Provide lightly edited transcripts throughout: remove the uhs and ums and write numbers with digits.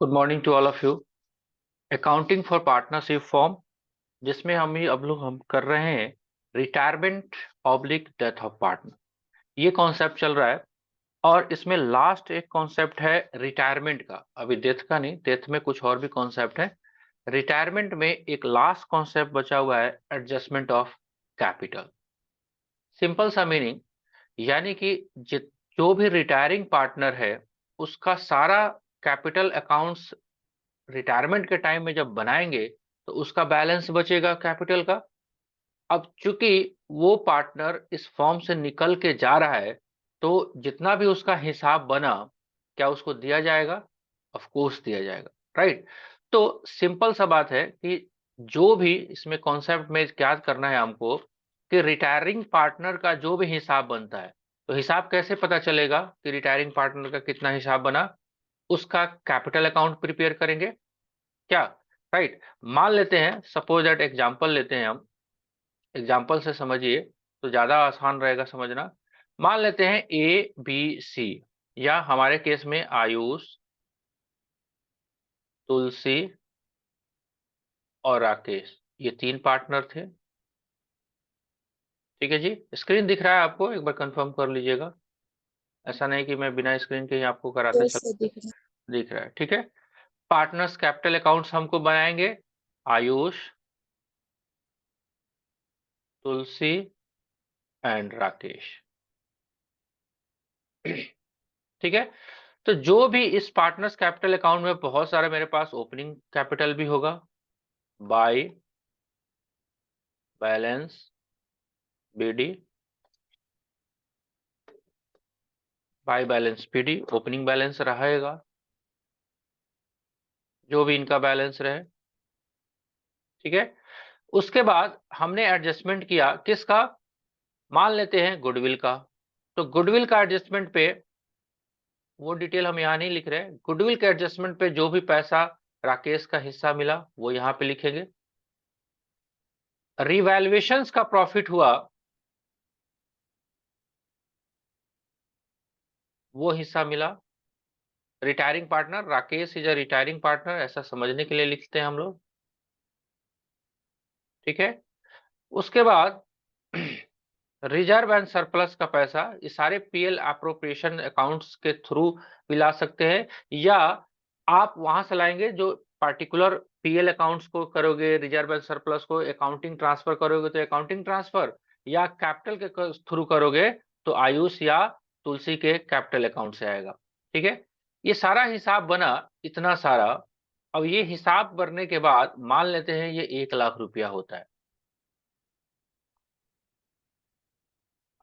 Good morning to all of you. Accounting for partnership form, जिसमें हम कर रहे हैं retirement oblique death of partner. ये कॉन्सेप्ट चल रहा है और इसमें लास्ट एक कॉन्सेप्ट है रिटायरमेंट का। अभी डेथ का नहीं, डेथ में कुछ और भी कॉन्सेप्ट है। रिटायरमेंट में एक लास्ट कॉन्सेप्ट बचा हुआ है, एडजस्टमेंट ऑफ कैपिटल। सिंपल सा मीनिंग, यानी कि जो भी रिटायरिंग पार्टनर है उसका सारा कैपिटल अकाउंट्स रिटायरमेंट के टाइम में जब बनाएंगे तो उसका बैलेंस बचेगा कैपिटल का। अब चूंकि वो पार्टनर इस फॉर्म से निकल के जा रहा है तो जितना भी उसका हिसाब बना, क्या उसको दिया जाएगा? ऑफ कोर्स दिया जाएगा, राइट। तो सिंपल सा बात है कि जो भी इसमें कॉन्सेप्ट में क्या करना है हमको कि रिटायरिंग पार्टनर का जो भी हिसाब बनता है, तो हिसाब कैसे पता चलेगा कि रिटायरिंग पार्टनर का कितना हिसाब बना? उसका कैपिटल अकाउंट प्रिपेयर करेंगे क्या, राइट। मान लेते हैं, सपोज दैट एग्जांपल लेते हैं हम। एग्जांपल से समझिए तो ज्यादा आसान रहेगा समझना। मान लेते हैं ABC, या हमारे केस में आयुष, तुलसी और राकेश, ये तीन पार्टनर थे। ठीक है जी, स्क्रीन दिख रहा है आपको? एक बार कंफर्म कर लीजिएगा, ऐसा नहीं कि मैं बिना स्क्रीन के ही आपको कराते यस चल। सर, दिख रहा दिख रहा है, ठीक है। पार्टनर्स कैपिटल अकाउंट्स हमको बनाएंगे, आयुष, तुलसी एंड राकेश। ठीक है। तो जो भी इस पार्टनर्स कैपिटल अकाउंट में बहुत सारा मेरे पास ओपनिंग कैपिटल भी होगा, by balance BD, by balance BD opening balance रहेगा, जो भी इनका बैलेंस रहे। ठीक है। उसके बाद हमने एडजस्टमेंट किया किसका? मान लेते हैं गुडविल का। तो गुडविल का एडजस्टमेंट पे, वो डिटेल हम यहाँ नहीं लिख रहे, गुडविल के एडजस्टमेंट पे जो भी पैसा राकेश का हिस्सा मिला वो यहाँ पे लिखेंगे। रिवैल्यूएशंस का प्रॉफिट हुआ, वो हिस्सा मिला। Retiring partner, Rakesh is a retiring partner, ऐसा समझने के लिए लिखते हैं हम लोग। ठीक है। उसके बाद रिजर्व एंड सरप्लस का पैसा, ये सारे पीएल अप्रोप्रिएशन अकाउंट्स के थ्रू भी ला सकते हैं, या आप वहां से लाएंगे जो पार्टिकुलर पीएल अकाउंट्स को करोगे, रिजर्व एंड सरप्लस को अकाउंटिंग ट्रांसफर करोगे तो अकाउंटिंग ट्रांसफर, या कैपिटल के थ्रू करोगे तो आयुष या तुलसी के कैपिटल अकाउंट से आएगा। ठीक है। ये सारा हिसाब बना, इतना सारा। अब ये हिसाब बनने के बाद मान लेते हैं ये 1 लाख रुपया होता है।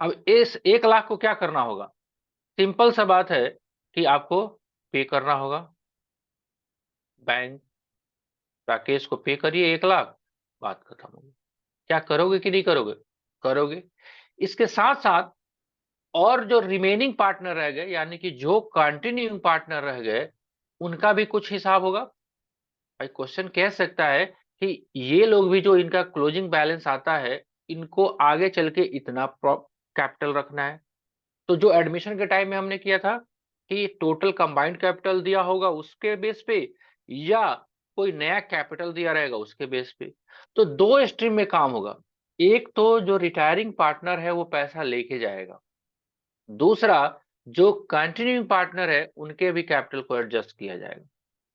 अब इस 1 लाख को क्या करना होगा? सिंपल सा बात है कि आपको पे करना होगा। बैंक, राकेश को पे करिए 1 लाख, बात खत्म होगी। क्या करोगे कि नहीं करोगे? करोगे। इसके साथ साथ और जो रिमेनिंग पार्टनर रह गए, यानी कि जो कंटिन्यूइंग पार्टनर रह गए, उनका भी कुछ हिसाब होगा। भाई क्वेश्चन कह सकता है कि ये लोग भी, जो इनका क्लोजिंग बैलेंस आता है, इनको आगे चल के इतना कैपिटल रखना है। तो जो एडमिशन के टाइम में हमने किया था कि टोटल कंबाइंड कैपिटल दिया होगा उसके बेस पे, या कोई नया कैपिटल दिया रहेगा उसके बेस पे। तो दो स्ट्रीम में काम होगा। एक तो जो रिटायरिंग पार्टनर है वो पैसा लेके जाएगा, दूसरा जो कंटिन्यूइंग पार्टनर है उनके भी कैपिटल को एडजस्ट किया जाएगा।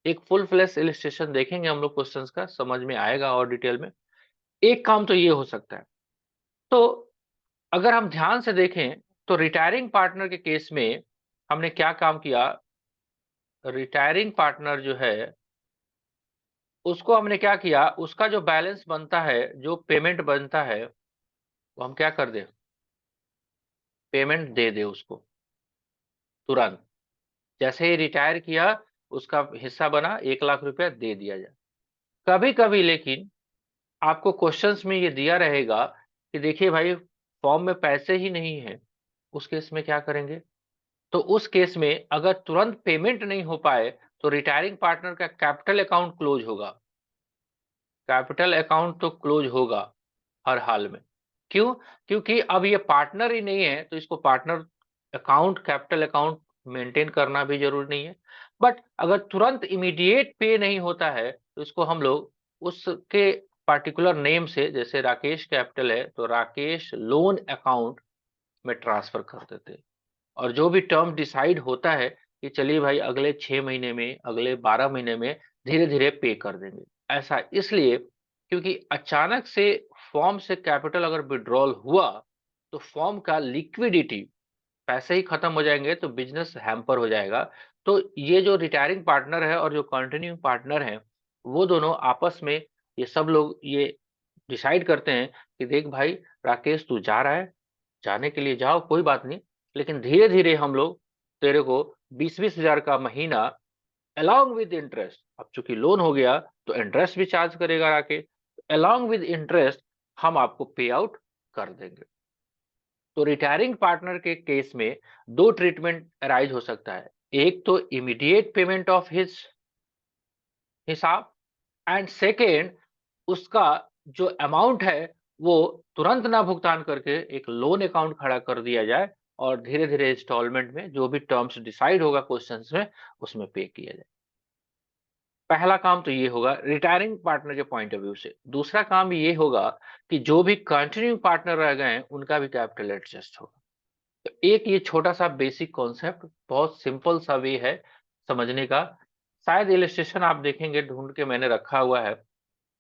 एक फुल फ्लैश इलिस्ट्रेशन देखेंगे हम लोग क्वेश्चंस का, समझ में आएगा और डिटेल में। एक काम तो ये हो सकता है। तो अगर हम ध्यान से देखें तो रिटायरिंग पार्टनर के केस में हमने क्या काम किया? रिटायरिंग पार्टनर जो है उसको हमने क्या किया, उसका जो बैलेंस बनता है, जो पेमेंट बनता है, वो हम क्या कर दे? पेमेंट दे दे उसको तुरंत। जैसे ही रिटायर किया उसका हिस्सा बना 1 लाख रुपया दे दिया जाए। कभी कभी लेकिन आपको क्वेश्चंस में ये दिया रहेगा कि देखिए भाई फॉर्म में पैसे ही नहीं है, उस केस में क्या करेंगे? तो उस केस में अगर तुरंत पेमेंट नहीं हो पाए तो रिटायरिंग पार्टनर का कैपिटल अकाउंट क्लोज होगा। कैपिटल अकाउंट तो क्लोज होगा हर हाल में। क्यों? क्योंकि अब ये पार्टनर ही नहीं है तो इसको partner account, capital account maintain करना भी जरूरी नहीं है। बट अगर तुरंत इमीडिएट पे नहीं होता है तो इसको हम लोग उसके पार्टिकुलर नेम से, जैसे राकेश कैपिटल है तो राकेश लोन अकाउंट में ट्रांसफर कर देते हैं। और जो भी टर्म डिसाइड होता है कि चलिए भाई अगले 6 महीने में, अगले 12 महीने में धीरे धीरे पे कर देंगे। ऐसा इसलिए क्योंकि अचानक से फॉर्म से कैपिटल अगर विड्रॉल हुआ तो फॉर्म का लिक्विडिटी, पैसे ही खत्म हो जाएंगे तो बिजनेस हैम्पर हो जाएगा। तो ये जो रिटायरिंग पार्टनर है और जो कंटिन्यूइंग पार्टनर है, वो दोनों आपस में ये सब लोग ये डिसाइड करते हैं कि देख भाई राकेश तू जा रहा है, जाने के लिए जाओ कोई बात नहीं, लेकिन धीरे धीरे हम लोग तेरे को 20-20 हजार का महीना अलोंग विद इंटरेस्ट, अब चूंकि लोन हो गया तो इंटरेस्ट भी चार्ज करेगा राकेश, अलोंग विद इंटरेस्ट हम आपको पे आउट कर देंगे। तो रिटायरिंग पार्टनर के केस में दो ट्रीटमेंट अराइज हो सकता है। एक तो इमीडिएट पेमेंट ऑफ हिज हिसाब, एंड सेकेंड उसका जो अमाउंट है वो तुरंत ना भुगतान करके एक लोन अकाउंट खड़ा कर दिया जाए और धीरे धीरे इंस्टॉलमेंट में जो भी टर्म्स डिसाइड होगा क्वेश्चंस में उसमें पे किया जाए। पहला काम तो ये होगा रिटायरिंग पार्टनर के पॉइंट ऑफ व्यू से। दूसरा काम ये होगा कि जो भी कंटिन्यूइंग पार्टनर रह गए हैं उनका भी कैपिटल एडजस्ट होगा। तो एक ये छोटा सा बेसिक कॉन्सेप्ट, बहुत सिंपल सा वे है समझने का। शायद इलस्ट्रेशन आप देखेंगे ढूंढ के मैंने रखा हुआ है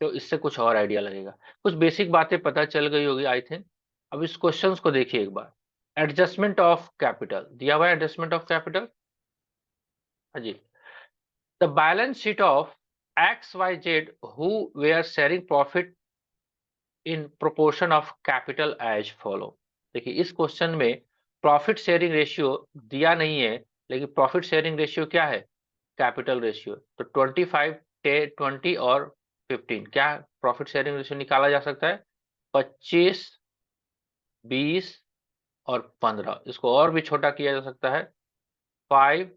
तो इससे कुछ और आइडिया लगेगा। कुछ बेसिक बातें पता चल गई होगी आई थिंक। अब इस क्वेश्चंस को देखिए एक बार। एडजस्टमेंट ऑफ कैपिटल दिया हुआ है, एडजस्टमेंट ऑफ कैपिटल। हाँ जी। The balance sheet of XYZ who were sharing profit in proportion of capital as follow. देखिए इस क्वेश्चन में प्रॉफिट शेयरिंग रेशियो दिया नहीं है, लेकिन प्रॉफिट शेयरिंग रेशियो क्या है? Capital ratio. तो 25, 20 और 15 क्या प्रॉफिट शेयरिंग रेशियो निकाला जा सकता है? 25, 20 और 15। इसको और भी छोटा किया जा सकता है, 5,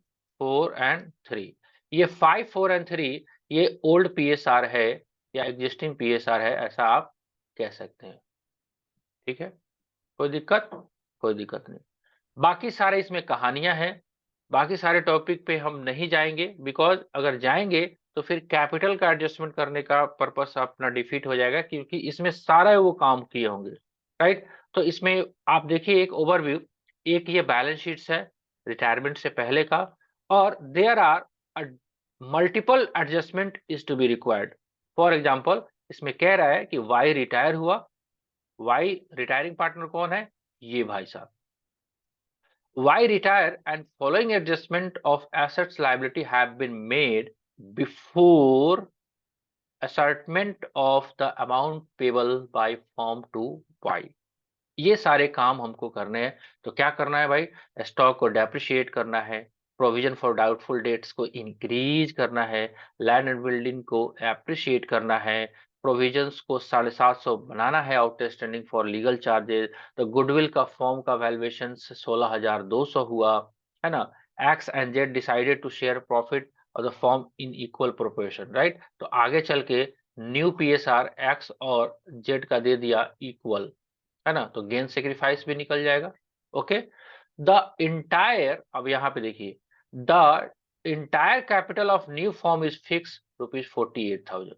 4 एंड 3। ये 5, 4 एंड 3 ये ओल्ड पीएसआर है या एग्जिस्टिंग पीएसआर है, ऐसा आप कह सकते हैं। ठीक है, कोई दिक्कत? कोई दिक्कत नहीं। बाकी सारे इसमें कहानियां हैं। बाकी सारे टॉपिक पे हम नहीं जाएंगे, बिकॉज अगर जाएंगे तो फिर कैपिटल का एडजस्टमेंट करने का पर्पस अपना डिफीट हो जाएगा, क्योंकि इसमें सारे वो काम किए होंगे। राइट। तो इसमें आप देखिए एक ओवरव्यू। एक ये बैलेंस शीट्स है रिटायरमेंट से पहले का, और there are multiple adjustment is to be required. For example इसमें कह रहा है कि वाई रिटायर हुआ। वाई रिटायरिंग पार्टनर कौन है? ये भाई साहब। Why retire and following adjustment of assets liability have been made before ascertainment of the amount payable by firm to Y। ये सारे काम हमको करने हैं। तो क्या करना है भाई? स्टॉक को डेप्रिशिएट करना है, प्रोविजन फॉर डाउटफुल डेट्स को इंक्रीज करना है, लैंड एंड बिल्डिंग को एप्रिशिएट करना है, प्रोविजंस को 750 बनाना है आउटस्टैंडिंग फॉर लीगल चार्जेस। तो गुडविल का फॉर्म का वैल्यूएशन 16,200 हुआ, है ना। X and Z decided to share profit और the firm in equal proportion, right. तो आगे चल के न्यू पीएसआर एक्स और जेड का दे दिया इक्वल, है ना, तो गेन सेक्रीफाइस भी निकल जाएगा। ओके। द इंटायर, अब यहां पे देखिए, the entire capital of new form is fix ₹48,000।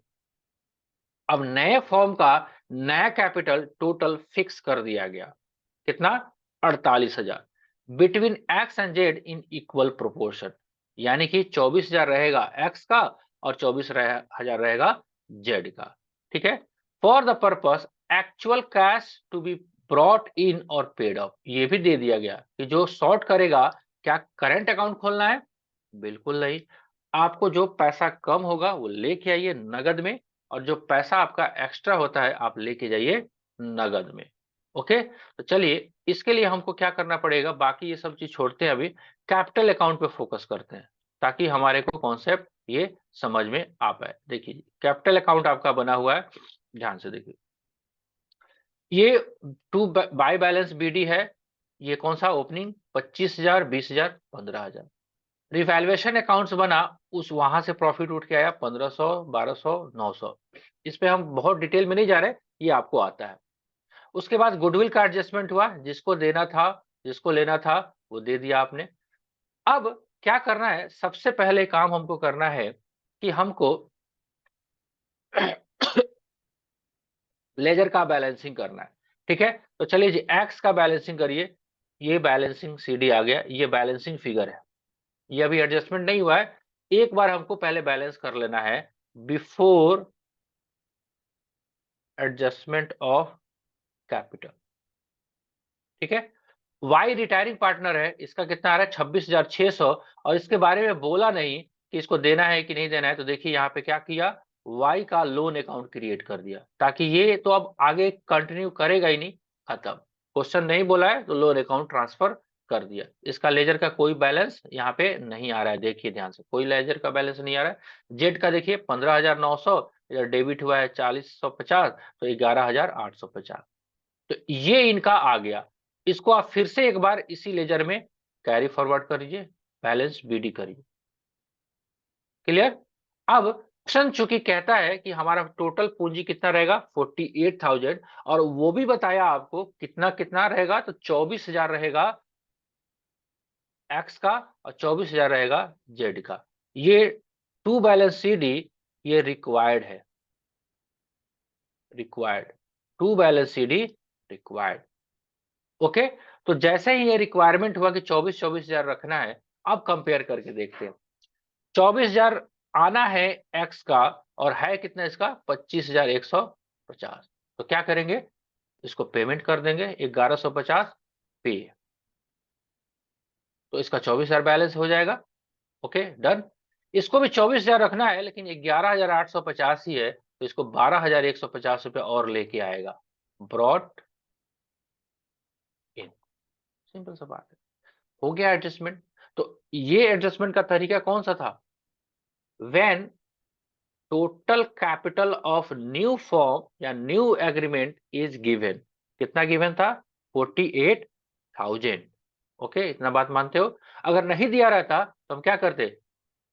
अब नए फॉर्म का नया कैपिटल टोटल फिक्स कर दिया गया, कितना? 48,000। Between x and Z in equal proportion, यानी कि 24,000 रहेगा एक्स का और 24,000 रहेगा जेड का। ठीक है। For the purpose actual cash to be brought in और पेड ऑफ, ये भी दे दिया गया कि जो शॉर्ट करेगा, क्या करंट अकाउंट खोलना है? बिल्कुल नहीं। आपको जो पैसा कम होगा वो लेके आइए नगद में, और जो पैसा आपका एक्स्ट्रा होता है आप लेके जाइए नगद में। ओके। तो चलिए इसके लिए हमको क्या करना पड़ेगा, बाकी ये सब चीज छोड़ते हैं, अभी कैपिटल अकाउंट पे फोकस करते हैं ताकि हमारे को कॉन्सेप्ट ये समझ में आ पाए। देखिए कैपिटल अकाउंट आपका बना हुआ है, ध्यान से देखिए। ये टू बाय बैलेंस बीडी है। ये कौन सा ओपनिंग? 25,000, 20,000, 15,000। रिवैल्यूएशन अकाउंट्स बना, उस वहां से प्रॉफिट उठ के आया 1500, 1200, 900। इस पे हम बहुत डिटेल में नहीं जा रहे, ये आपको आता है। उसके बाद गुडविल का एडजस्टमेंट हुआ, जिसको देना था, जिसको लेना था वो दे दिया आपने। अब क्या करना है, सबसे पहले काम हमको करना है कि हमको लेजर का बैलेंसिंग करना है, ठीक है? तो चलिए जी एक्स का बैलेंसिंग करिए, ये बैलेंसिंग सीडी आ गया, ये बैलेंसिंग फिगर है। ये अभी एडजस्टमेंट नहीं हुआ है, एक बार हमको पहले बैलेंस कर लेना है बिफोर एडजस्टमेंट ऑफ कैपिटल, ठीक है? वाई रिटायरिंग पार्टनर है, इसका कितना आ रहा है 26,600 और इसके बारे में बोला नहीं कि इसको देना है कि नहीं देना है, तो देखिए यहाँ पे क्या किया, वाई का लोन अकाउंट क्रिएट कर दिया, ताकि ये तो अब आगे कंटिन्यू करेगा ही नहीं, खत्म। क्वेश्चन नहीं बोला है तो लोन अकाउंट ट्रांसफर कर दिया। इसका लेजर का कोई बैलेंस यहाँ पे नहीं आ रहा है, देखिए ध्यान से, कोई लेजर का बैलेंस नहीं आ रहा है। जेड का देखिए 15,900, इधर डेबिट हुआ है 40,150, तो 11,850, तो ये इनका आ गया। इसको आप फिर से एक बार इसी लेजर में कैरी फॉरवर्ड करिए, बैलेंस बीडी करिए। क्लियर? अब क्वेश्चन चूंकि कहता है कि हमारा टोटल पूंजी कितना रहेगा 48,000, और वो भी बताया आपको कितना कितना रहेगा, तो 24,000 रहेगा एक्स का और 24,000 रहेगा जेड का। ये टू बैलेंस सीडी, ये रिक्वायर्ड है, required, to balance CD required. Okay, तो जैसे ही ये रिक्वायरमेंट हुआ कि 24,000 रखना है, अब कंपेयर करके देखते हैं। 24,000 आना है एक्स का, और है कितना इसका 25,150, तो क्या करेंगे, इसको पेमेंट कर देंगे 1150 पे, तो इसका 24,000 बैलेंस हो जाएगा। Okay done. इसको भी 24,000 रखना है, लेकिन 11,850 ही है, तो इसको 12,150 रुपये और लेके आएगा, ब्रॉट इन, सिंपल सा बात है, हो गया एडजस्टमेंट। तो ये एडजस्टमेंट का तरीका कौन सा था, when total capital of new form या न्यू एग्रीमेंट इज गिवन, कितना गिवन था 48,000। ओके, इतना बात मानते हो? अगर नहीं दिया रहता तो हम क्या करते,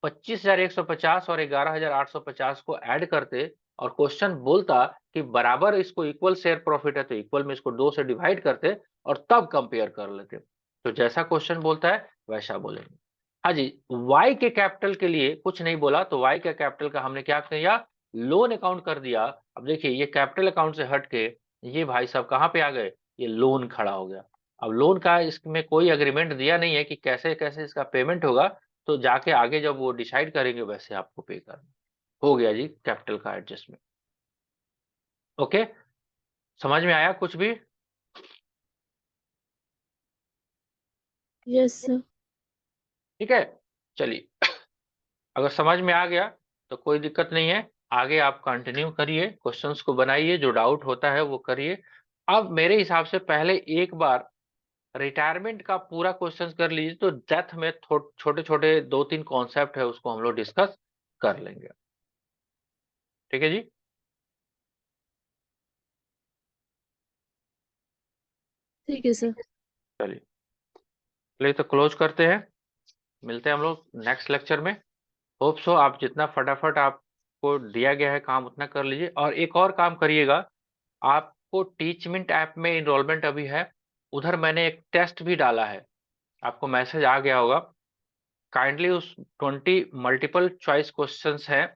25,150 और 11,850 को ऐड करते, और क्वेश्चन बोलता कि बराबर इसको इक्वल शेयर प्रॉफिट है, तो इक्वल में इसको 2 से डिवाइड करते और तब कंपेयर कर लेते। तो जैसा क्वेश्चन बोलता है वैसा बोलेंगे। हाँ जी, वाई के कैपिटल के लिए कुछ नहीं बोला, तो वाई के कैपिटल का हमने क्या किया, लोन अकाउंट कर दिया। अब देखिए ये कैपिटल अकाउंट से हट के ये भाई साहब कहाँ पे आ गए, ये लोन खड़ा हो गया। अब लोन का इसमें कोई एग्रीमेंट दिया नहीं है कि कैसे कैसे इसका पेमेंट होगा, तो जाके आगे जब वो डिसाइड करेंगे वैसे आपको पे करना। हो गया जी कैपिटल का एडजस्टमेंट। ओके, समझ में आया कुछ भी? Yes sir. ठीक है, चलिए, अगर समझ में आ गया तो कोई दिक्कत नहीं है, आगे आप कंटिन्यू करिए, क्वेश्चंस को बनाइए, जो डाउट होता है वो करिए। अब मेरे हिसाब से पहले एक बार रिटायरमेंट का पूरा क्वेश्चंस कर लीजिए, तो डेथ में छोटे छोटे 2-3 कॉन्सेप्ट है उसको हम लोग डिस्कस कर लेंगे। ठीक है जी, ठीक है सर। चलिए, चलिए तो क्लोज करते हैं, मिलते हैं हम लोग नेक्स्ट लेक्चर में। होप सो आप जितना फटाफट आपको दिया गया है काम उतना कर लीजिए, और एक और काम करिएगा, आपको टीचमेंट ऐप में इनरोलमेंट अभी है, उधर मैंने एक टेस्ट भी डाला है, आपको मैसेज आ गया होगा, काइंडली उस 20 मल्टीपल चॉइस क्वेश्चंस हैं,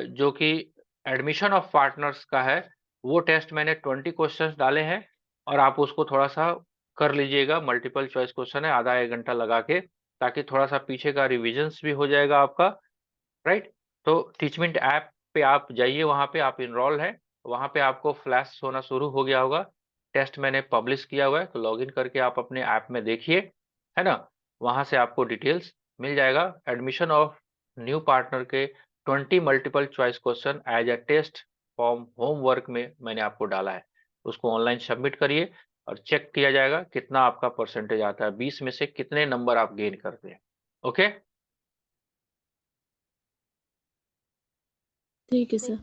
जो कि एडमिशन ऑफ पार्टनर्स का है, वो टेस्ट मैंने 20 क्वेश्चंस डाले हैं, और आप उसको थोड़ा सा कर लीजिएगा, मल्टीपल चॉइस क्वेश्चन है, आधा 1 घंटा लगा के, ताकि थोड़ा सा पीछे का रिविजन्स भी हो जाएगा आपका, राइट? तो टीचमेंट ऐप पे आप जाइए, वहाँ पे आप इनरोल हैं, वहाँ पे आपको फ्लैश होना शुरू हो गया होगा, टेस्ट मैंने पब्लिश किया हुआ है, तो लॉगिन करके आप अपने ऐप में देखिए, है ना? वहाँ से आपको डिटेल्स मिल जाएगा। एडमिशन ऑफ न्यू पार्टनर के 20 multiple choice question as a test form homework में मैंने आपको डाला है, उसको ऑनलाइन सबमिट करिए और चेक किया जाएगा कितना आपका परसेंटेज आता है, 20 में से कितने नंबर आप गेन करते हैं। ओके, ठीक है सर।